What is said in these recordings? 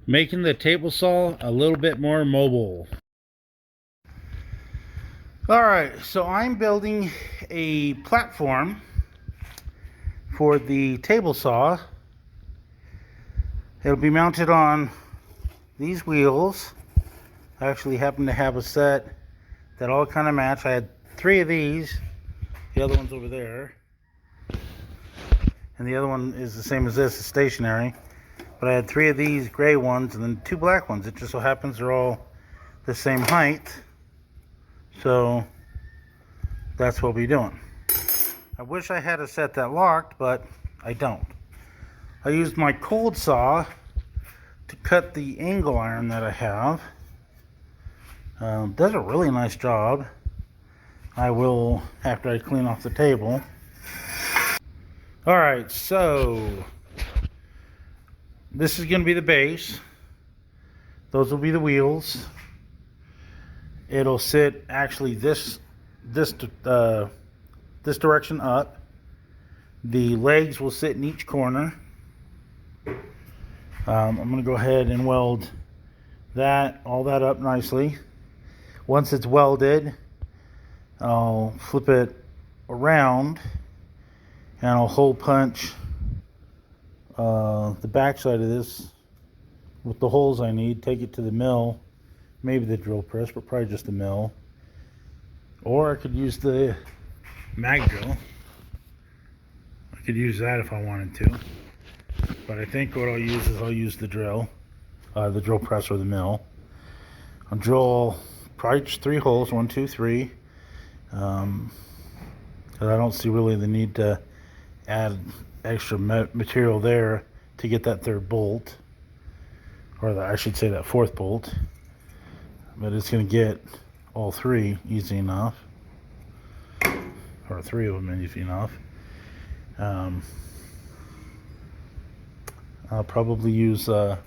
making the table saw a little bit more mobile. Alright, so I'm building a platform for the table saw. It'll be mounted on these wheels. I actually happen to have a set that all kind of match. I had 3 of these. The other one's over there. And the other one is the same as this, it's stationary. But I had 3 of these gray ones and then 2 black ones. It just so happens they're all the same height. So that's what we'll be doing. I wish I had a set that locked, but I don't. I used my cold saw to cut the angle iron that I have. Does a really nice job. I will after I clean off the table. Alright, so this is going to be the base. Those will be the wheels. It'll sit actually this direction up. The legs will sit in each corner. I'm going to go ahead and weld all that up nicely. Once it's welded, I'll flip it around and I'll hole punch the back side of this with the holes I need, take it to the mill, maybe the drill press, but probably just the mill. Or I could use the mag drill. I could use that if I wanted to. But I think what I'll use the drill press or the mill. I'll drill probably just 3 holes, 1, 2, 3. Because I don't see really the need to add extra material there to get that 3rd bolt. Or I should say that 4th bolt. But it's going to get all 3 easy enough. Or 3 of them easy enough. I'll probably use I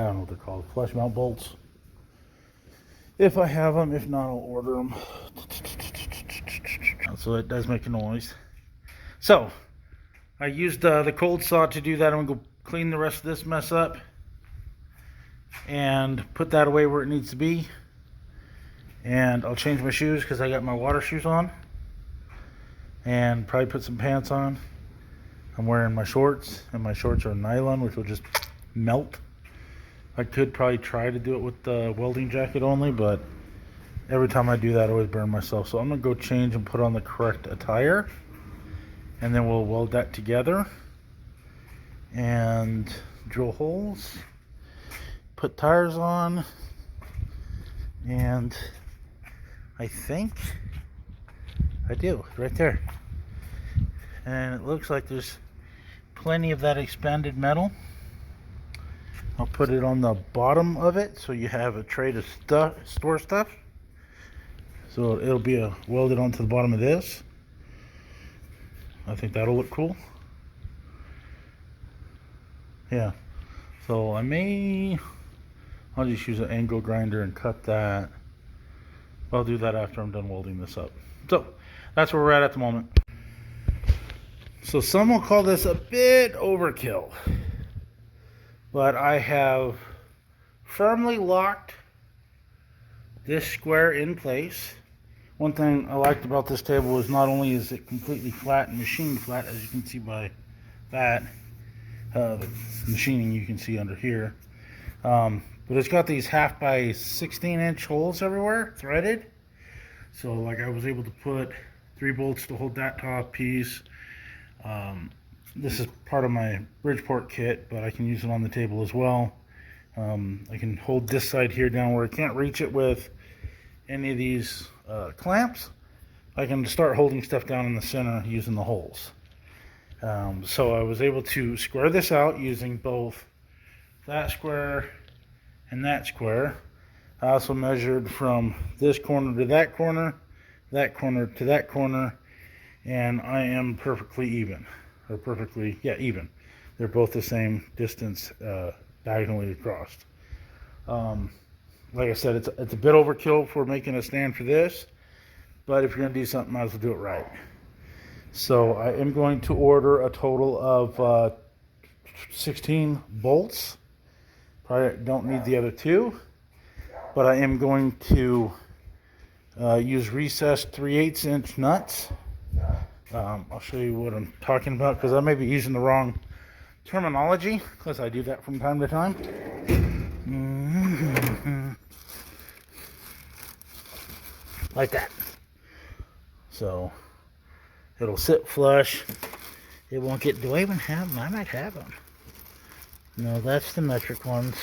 don't know what they're called, flush mount bolts. If I have them, if not, I'll order them. So it does make a noise. So I used the cold saw to do that. I'm gonna go clean the rest of this mess up and put that away where it needs to be. And I'll change my shoes because I got my water shoes on. And probably put some pants on. I'm wearing my shorts, and my shorts are nylon, which will just melt. I could probably try to do it with the welding jacket only, but every time I do that I always burn myself. So I'm gonna go change and put on the correct attire, and then we'll weld that together and drill holes, put tires on, and I think I do, right there. And it looks like there's plenty of that expanded metal. I'll put it on the bottom of it so you have a tray to store stuff. So it'll be welded onto the bottom of this. I think that'll look cool. Yeah. So I'll just use an angle grinder and cut that. I'll do that after I'm done welding this up. So that's where we're at the moment. So some will call this a bit overkill, but I have firmly locked this square in place. One thing I liked about this table is not only is it completely flat and machined flat, as you can see by that, the machining you can see under here, but it's got these 1/2 by 16-inch holes everywhere, threaded. So like I was able to put 3 bolts to hold that top piece. This is part of my Bridgeport kit, but I can use it on the table as well. I can hold this side here down where I can't reach it with any of these clamps. I can start holding stuff down in the center using the holes. So I was able to square this out using both that square and that square. I also measured from this corner to that corner to that corner, and I am perfectly even. Or perfectly, yeah, even. They're both the same distance diagonally across. Like I said, it's a bit overkill for making a stand for this, but if you're going to do something, might as well do it right. So I am going to order a total of 16 bolts. Probably don't need the other 2, but I am going to use recessed 3/8 inch nuts. I'll show you what I'm talking about, because I may be using the wrong terminology, because I do that from time to time. Like that. So it'll sit flush. It won't get, do I even have them? I might have them. No, that's the metric ones.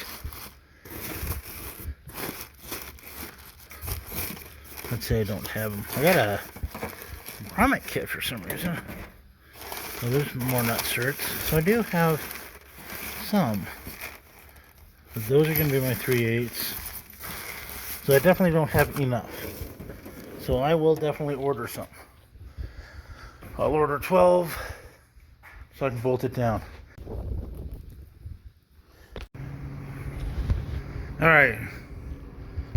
Let's say I don't have them. I got a grommet kit for some reason. Well, there's more nut certs. So I do have some. But those are going to be my 3/8. So I definitely don't have enough. So I will definitely order some. I'll order 12 so I can bolt it down. Alright.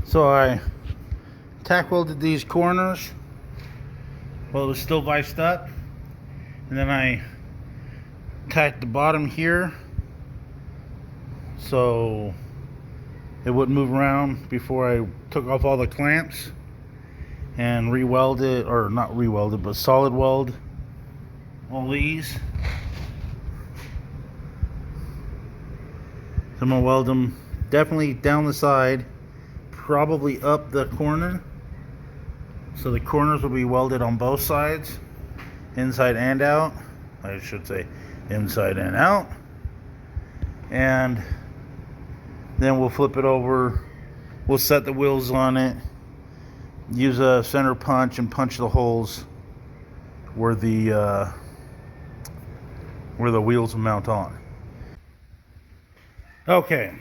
So I tack welded these corners while it was still viced up. And then I tacked the bottom here so it wouldn't move around before I took off all the clamps, and re-welded, or not re-welded, but solid weld all these. So I'm gonna weld them definitely down the side, probably up the corner. So the corners will be welded on both sides, inside and out. I should say inside and out. And then we'll flip it over. We'll set the wheels on it. Use a center punch and punch the holes where the wheels will mount on. Okay.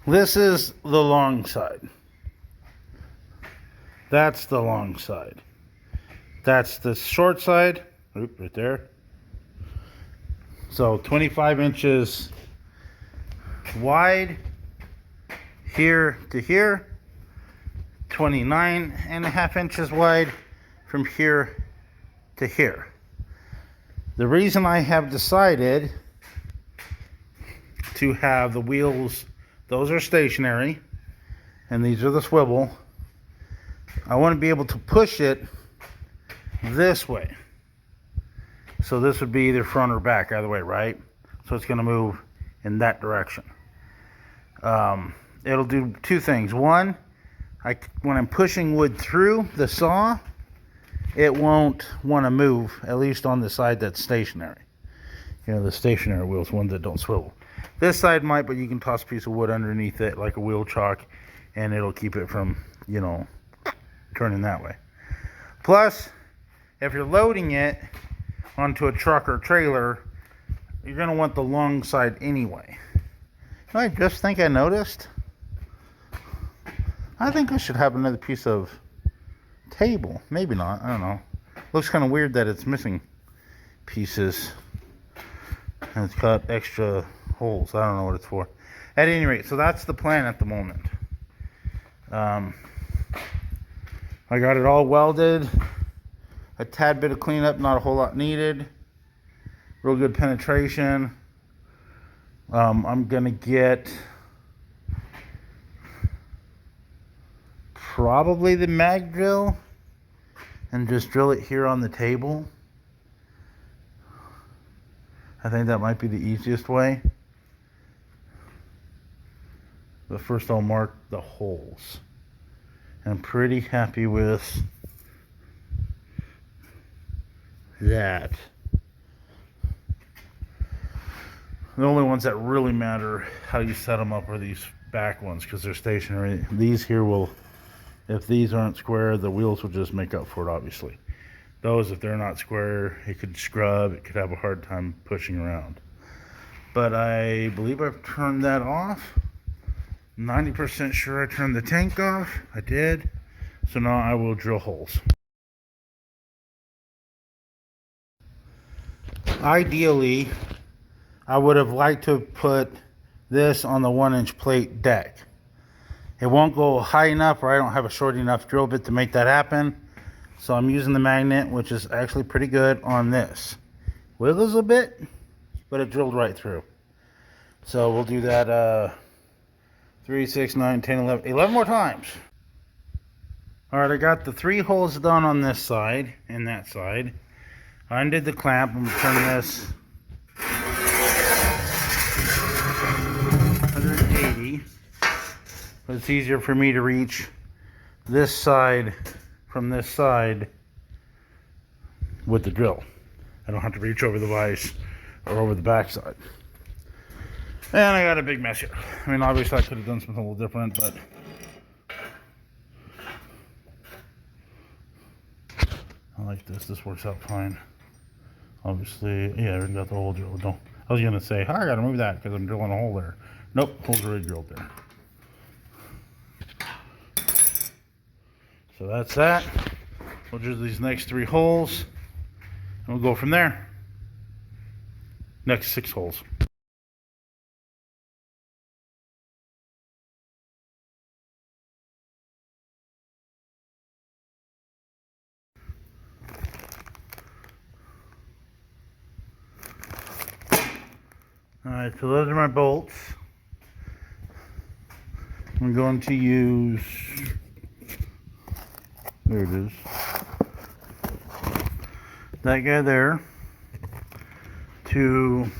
This is the long side. That's the long side. That's the short side. Oop, right there. So 25 inches wide here to here. 29.5 inches wide from here to here. The reason I have decided to have the wheels, those are stationary, and these are the swivel. I want to be able to push it this way. So this would be either front or back, either way, right? So it's going to move in that direction. It'll do 2 things. One, when I'm pushing wood through the saw, it won't want to move, at least on the side that's stationary. You know, the stationary wheels, ones that don't swivel. This side might, but you can toss a piece of wood underneath it like a wheel chock, and it'll keep it from, you know, turning that way. Plus, if you're loading it onto a truck or trailer, you're going to want the long side anyway. I just think I noticed. I think I should have another piece of table. Maybe not. I don't know. Looks kind of weird that it's missing pieces. And it's got extra holes. I don't know what it's for. At any rate, so that's the plan at the moment. I got it all welded. A tad bit of cleanup, not a whole lot needed. Real good penetration. I'm gonna get probably the mag drill and just drill it here on the table. I think that might be the easiest way. But first I'll mark the holes. I'm pretty happy with that. The only ones that really matter how you set them up are these back ones, because they're stationary. These here will, if these aren't square, the wheels will just make up for it, obviously. Those, if they're not square, it could scrub, it could have a hard time pushing around. But I believe I've turned that off. 90% sure I turned the tank off. I did. So now I will drill holes. Ideally, I would have liked to put this on the 1-inch plate deck. It won't go high enough, or I don't have a short enough drill bit to make that happen. So I'm using the magnet, which is actually pretty good on this. Wiggles a bit, but it drilled right through. So we'll do that 3, 6, 9, 10, 11 more times. Alright, I got the 3 holes done on this side and that side. I undid the clamp. I'm going to turn this 180. But it's easier for me to reach this side from this side with the drill. I don't have to reach over the vise or over the back side. And I got a big mess here. I mean, obviously I could have done something a little different, but I like this. This works out fine. Obviously, yeah, I already got the hole drilled. Don't. I was gonna say, I gotta move that because I'm drilling a hole there. Nope, hole's already drilled there. So that's that. We'll drill these next 3 holes, and we'll go from there. Next 6 holes. Alright, so those are my bolts. I'm going to use, there it is, that guy there to,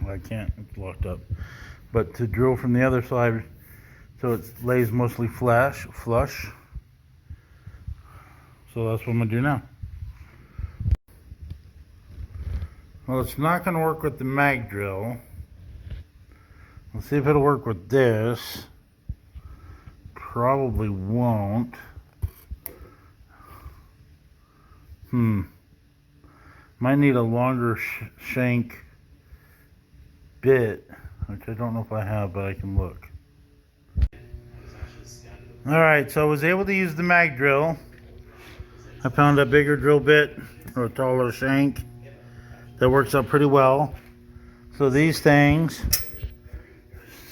well, I can't, it's locked up, but to drill from the other side so it lays mostly flush. So that's what I'm going to do now. Well, it's not going to work with the mag drill. Let's see if it'll work with this. Probably won't. Might need a longer shank bit, which I don't know if I have, but I can look. Alright, so I was able to use the mag drill. I found a bigger drill bit or a taller shank. That works out pretty well. So these things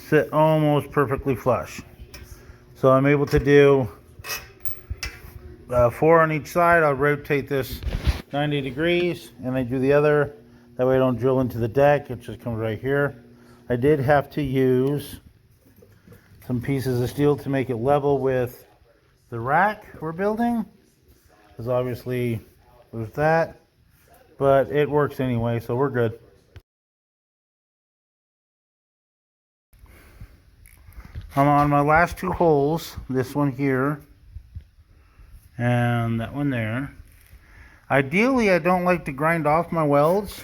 sit almost perfectly flush. So I'm able to do 4 on each side. I'll rotate this 90 degrees and I do the other. That way I don't drill into the deck. It just comes right here. I did have to use some pieces of steel to make it level with the rack we're building. Because obviously there's that. But it works anyway, so we're good. I'm on my last 2 holes, this one here and that one there. Ideally, I don't like to grind off my welds.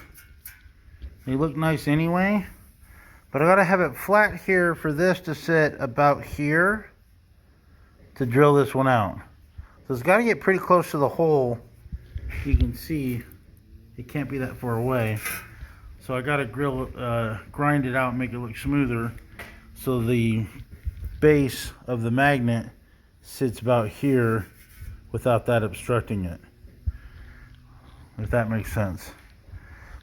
They look nice anyway, but I gotta have it flat here for this to sit about here to drill this one out. So it's gotta get pretty close to the hole. You can see it can't be that far away. So I gotta grind it out and make it look smoother so the base of the magnet sits about here without that obstructing it, if that makes sense.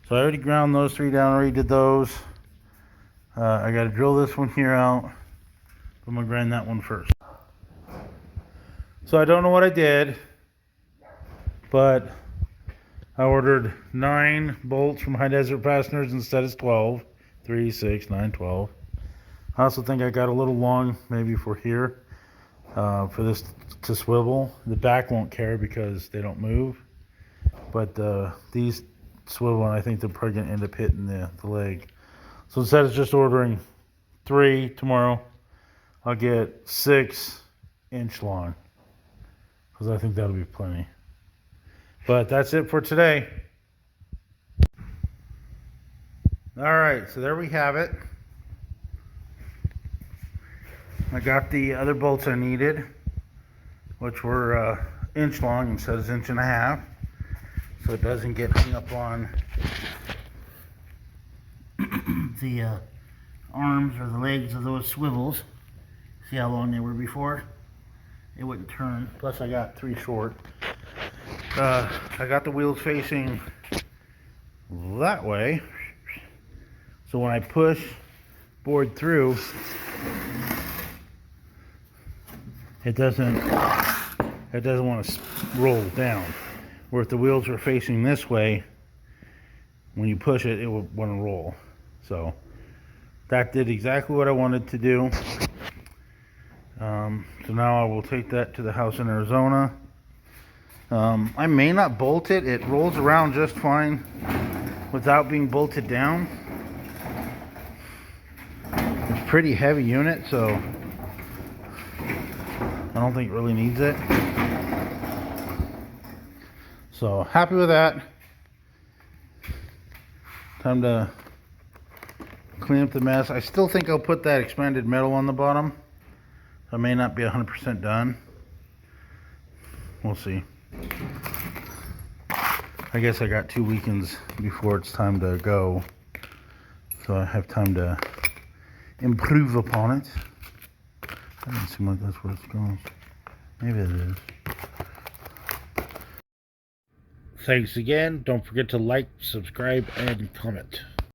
So I already ground those 3 down, already did those. I gotta drill this one here out. I'm gonna grind that one first. So I don't know what I did, but I ordered 9 bolts from High Desert Fasteners instead of 12. 3, 6, 9, 12. I also think I got a little long maybe for here, for this to swivel. The back won't care because they don't move. But these swivel and I think they're probably going to end up hitting the leg. So instead of just ordering 3 tomorrow, I'll get 6 inch long. Because I think that'll be plenty. But that's it for today. Alright, so there we have it. I got the other bolts I needed, which were inch long instead of 1.5 inches, so it doesn't get hung up on the arms or the legs of those swivels. See how long they were before? It wouldn't turn. Plus I got 3 short. I got the wheels facing that way, so when I push board through, it doesn't it doesn't want to roll down. Where if the wheels were facing this way, when you push it, it would want to roll. So that did exactly what I wanted to do. So now I will take that to the house in Arizona. I may not bolt it. It rolls around just fine without being bolted down. It's a pretty heavy unit, so I don't think it really needs it. So happy with that. Time to clean up the mess. I still think I'll put that expanded metal on the bottom. I may not be 100% done. We'll see. I guess I got 2 weekends before it's time to go, so I have time to improve upon it. That doesn't seem like that's where it's going. Maybe it is. Thanks again. Don't forget to like, subscribe, and comment.